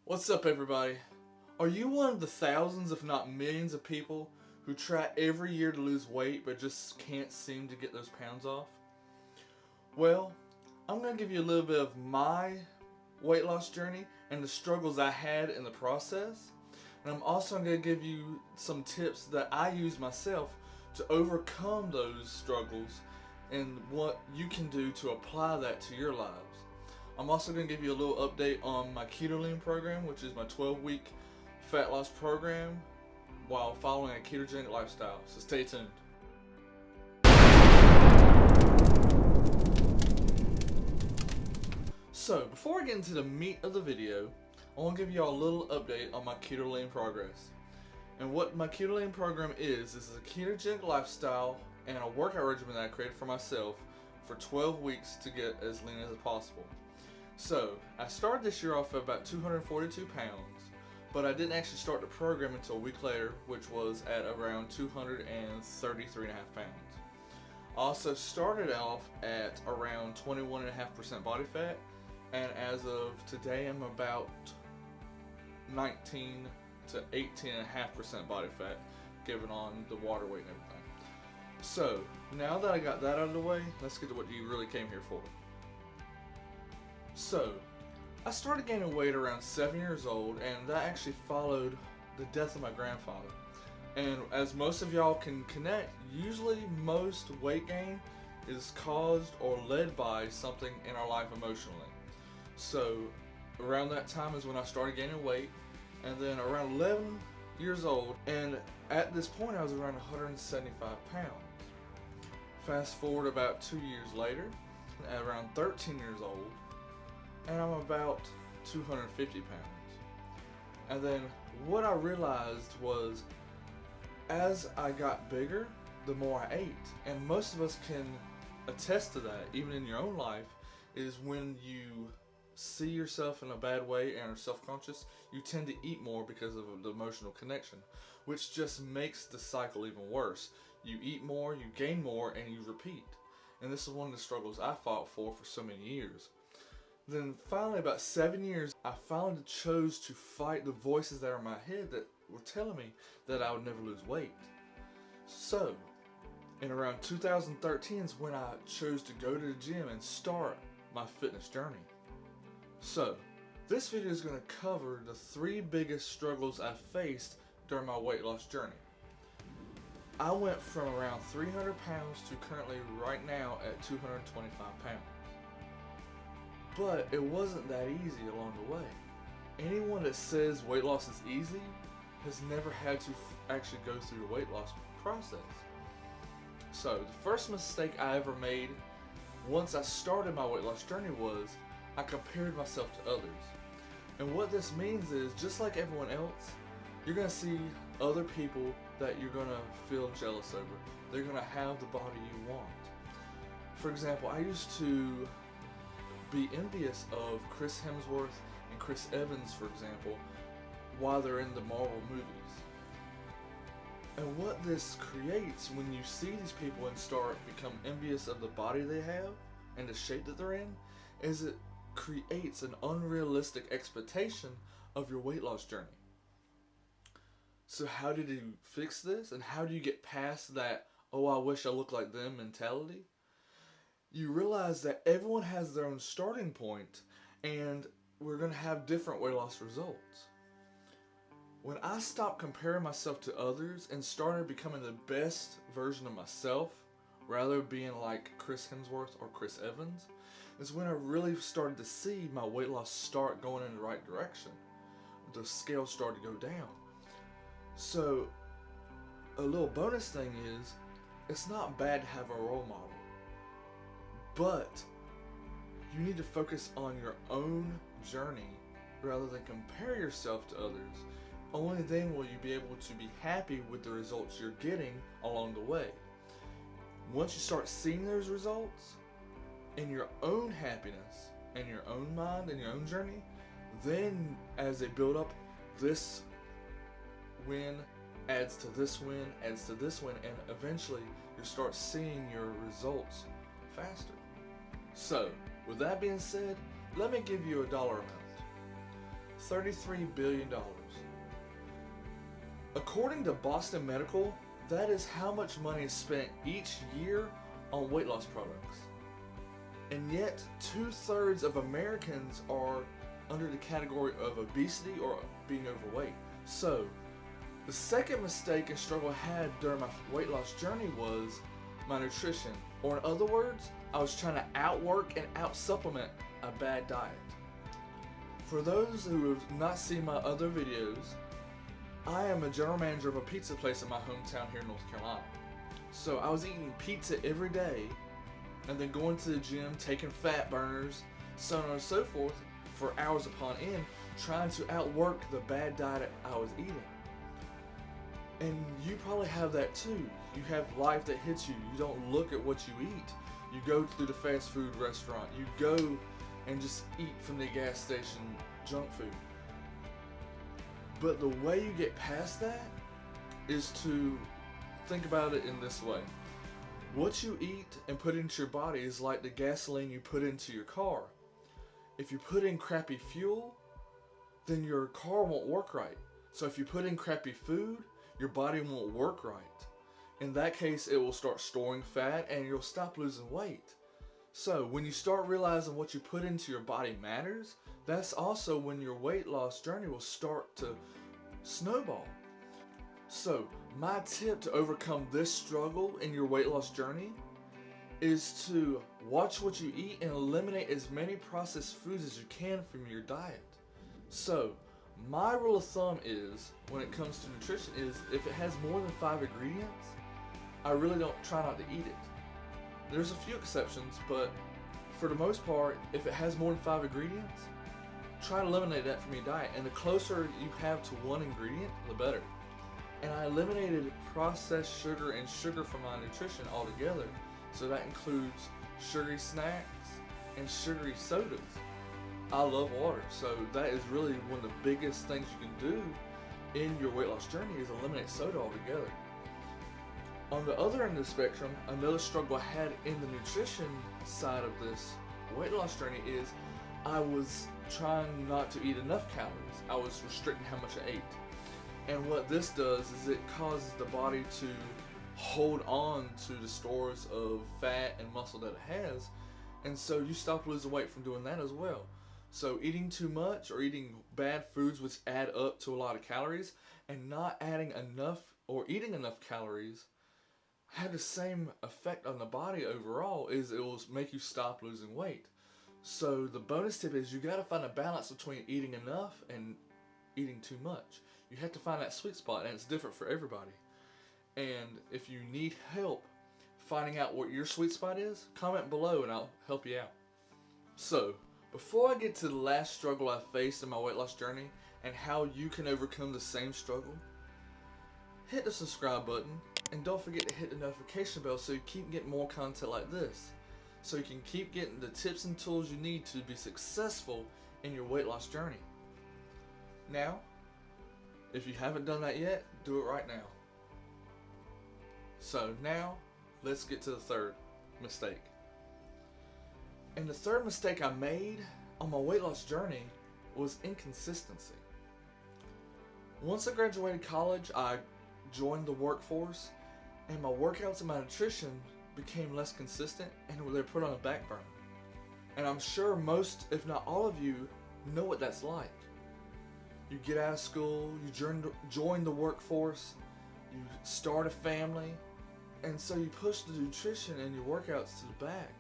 What's up, everybody? Are you one of the thousands, if not millions, of people who try every year to lose weight but just can't seem to get those pounds off? Well, I'm going to give you a little bit of my weight loss journey and the struggles I had in the process. And I'm also going to give you some tips that I use myself to overcome those struggles and what you can do to apply that to your lives. I'm also going to give you a little update on my Keto program, which is my 12-week fat loss program while following a ketogenic lifestyle. So stay tuned. So before I get into the meat of the video, I want to give you all a little update on my Keto progress. And what my Keto program is a ketogenic lifestyle and a workout regimen that I created for myself for 12 weeks to get as lean as possible. So, I started this year off at about 242 pounds, but I didn't actually start the program until a week later, which was at around 233.5 pounds. I also started off at around 21.5% body fat, and as of today, I'm about 19 to 18.5% body fat, given on the water weight and everything. So, now that I got that out of the way, let's get to what you really came here for. So, I started gaining weight around 7 years old, and that actually followed the death of my grandfather. And as most of y'all can connect, usually most weight gain is caused or led by something in our life emotionally. So, around that time is when I started gaining weight, and then around 11 years old, and at this point I was around 175 pounds. Fast forward about 2 years later, at around 13 years old, and I'm about 250 pounds. And then what I realized was, as I got bigger, the more I ate. And most of us can attest to that, even in your own life, is when you see yourself in a bad way and are self-conscious, you tend to eat more because of the emotional connection, which just makes the cycle even worse. You eat more, you gain more, and you repeat. And this is one of the struggles I fought for so many years. Then finally, about 7 years, I finally chose to fight the voices that are in my head that were telling me that I would never lose weight. So, in around 2013 is when I chose to go to the gym and start my fitness journey. So, this video is going to cover the 3 biggest struggles I faced during my weight loss journey. I went from around 300 pounds to currently right now at 225 pounds. But it wasn't that easy along the way. Anyone that says weight loss is easy has never had to actually go through the weight loss process. So the first mistake I ever made once I started my weight loss journey was I compared myself to others. And what this means is, just like everyone else, you're going to see other people that you're going to feel jealous over. They're going to have the body you want. For example, I used to be envious of Chris Hemsworth and Chris Evans, for example, while they're in the Marvel movies. And what this creates when you see these people and start become envious of the body they have and the shape that they're in, is it creates an unrealistic expectation of your weight loss journey. So how did you fix this, and how do you get past that, oh, I wish I looked like them mentality? You realize that everyone has their own starting point, and we're going to have different weight loss results. When I stopped comparing myself to others and started becoming the best version of myself, rather than being like Chris Hemsworth or Chris Evans, is when I really started to see my weight loss start going in the right direction. The scale started to go down. So, a little bonus thing is, it's not bad to have a role model. But you need to focus on your own journey rather than compare yourself to others. Only then will you be able to be happy with the results you're getting along the way. Once you start seeing those results in your own happiness and your own mind and your own journey, then as they build up, this win adds to this win, adds to this win, and eventually you start seeing your results faster. So, with that being said, let me give you a dollar amount. $33 billion. According to Boston Medical, that is how much money is spent each year on weight loss products. And yet, 2/3 of Americans are under the category of obesity or being overweight. So, the second mistake and struggle I had during my weight loss journey was my nutrition. Or in other words, I was trying to outwork and out-supplement a bad diet. For those who have not seen my other videos, I am a general manager of a pizza place in my hometown here in North Carolina. So I was eating pizza every day and then going to the gym, taking fat burners, so on and so forth for hours upon end, trying to outwork the bad diet I was eating. And you probably have that too. You have life that hits you. You don't look at what you eat. You go to the fast food restaurant. You go and just eat from the gas station junk food. But the way you get past that is to think about it in this way. What you eat and put into your body is like the gasoline you put into your car. If you put in crappy fuel, then your car won't work right. So if you put in crappy food, your body won't work right. In that case, it will start storing fat and you'll stop losing weight. So when you start realizing what you put into your body matters, that's also when your weight loss journey will start to snowball. So my tip to overcome this struggle in your weight loss journey is to watch what you eat and eliminate as many processed foods as you can from your diet. So my rule of thumb is, when it comes to nutrition, is if it has more than 5 ingredients, I really don't try not to eat it. There's a few exceptions, but for the most part, if it has more than 5 ingredients, try to eliminate that from your diet. And the closer you have to one ingredient, the better. And I eliminated processed sugar and sugar from my nutrition altogether. So that includes sugary snacks and sugary sodas. I love water, so that is really one of the biggest things you can do in your weight loss journey is eliminate soda altogether. On the other end of the spectrum, another struggle I had in the nutrition side of this weight loss journey is I was trying not to eat enough calories. I was restricting how much I ate. And what this does is it causes the body to hold on to the stores of fat and muscle that it has, and so you stop losing weight from doing that as well. So eating too much or eating bad foods which add up to a lot of calories and not adding enough or eating enough calories had the same effect on the body overall, is it will make you stop losing weight. So the bonus tip is you got to find a balance between eating enough and eating too much. You have to find that sweet spot, and it's different for everybody. And if you need help finding out what your sweet spot is, comment below and I'll help you out. So before I get to the last struggle I faced in my weight loss journey and how you can overcome the same struggle, hit the subscribe button and don't forget to hit the notification bell so you keep getting more content like this, so you can keep getting the tips and tools you need to be successful in your weight loss journey. Now, if you haven't done that yet, do it right now. So now, let's get to the third mistake. And the third mistake I made on my weight loss journey was inconsistency. Once I graduated college, I joined the workforce, and my workouts and my nutrition became less consistent and they were put on a back burner. And I'm sure most, if not all of you, know what that's like. You get out of school, you join the workforce, you start a family, and so you push the nutrition and your workouts to the back.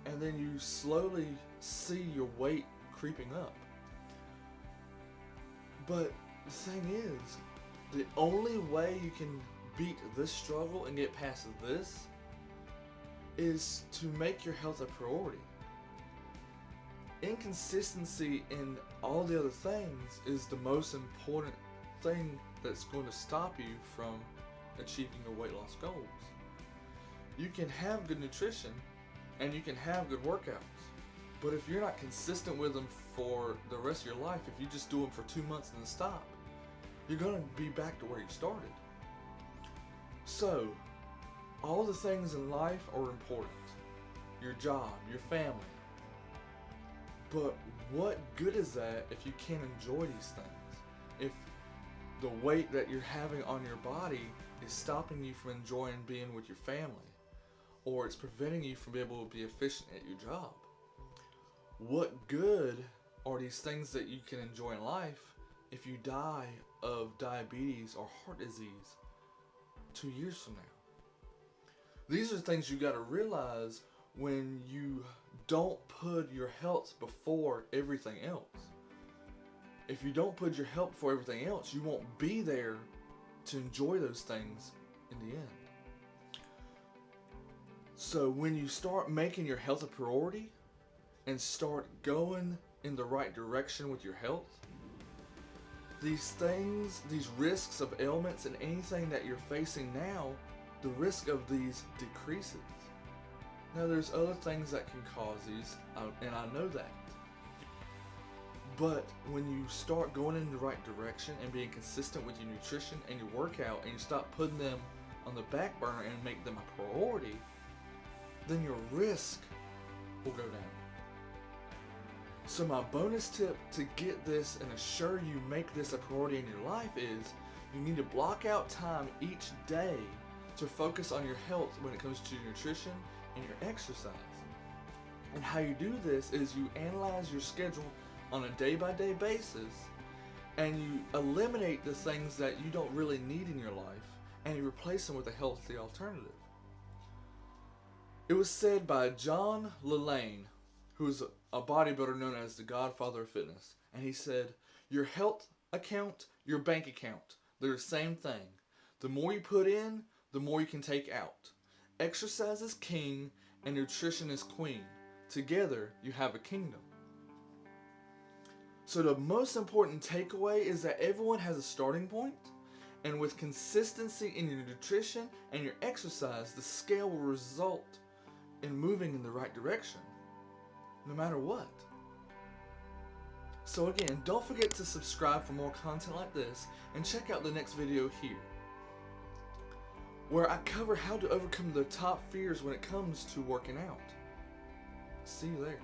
And then you slowly see your weight creeping up. But the thing is, the only way you can beat this struggle and get past this is to make your health a priority. Inconsistency in all the other things is the most important thing that's going to stop you from achieving your weight loss goals. You can have good nutrition and you can have good workouts, but if you're not consistent with them for the rest of your life, if you just do them for 2 months and then stop, you're going to be back to where you started. So, all the things in life are important. Your job, your family. But what good is that if you can't enjoy these things? If the weight that you're having on your body is stopping you from enjoying being with your family, or it's preventing you from being able to be efficient at your job. What good are these things that you can enjoy in life if you die of diabetes or heart disease 2 years from now? These are things you got to realize when you don't put your health before everything else. If you don't put your health before everything else, you won't be there to enjoy those things in the end. So when you start making your health a priority and start going in the right direction with your health, these things, these risks of ailments and anything that you're facing now, the risk of these decreases. Now there's other things that can cause these, and I know that. But when you start going in the right direction and being consistent with your nutrition and your workout, and you stop putting them on the back burner and make them a priority, then your risk will go down. So my bonus tip to get this and assure you make this a priority in your life is you need to block out time each day to focus on your health when it comes to your nutrition and your exercise. And how you do this is you analyze your schedule on a day-by-day basis, and you eliminate the things that you don't really need in your life, and you replace them with a healthy alternative. It was said by John Lillane, who is a bodybuilder known as the Godfather of Fitness, and he said, your health account, your bank account, they're the same thing. The more you put in, the more you can take out. Exercise is king and nutrition is queen. Together, you have a kingdom. So the most important takeaway is that everyone has a starting point, and with consistency in your nutrition and your exercise, the scale will result in moving in the right direction, no matter what. So again, don't forget to subscribe for more content like this, and check out the next video here, where I cover how to overcome the top fears when it comes to working out. See you there.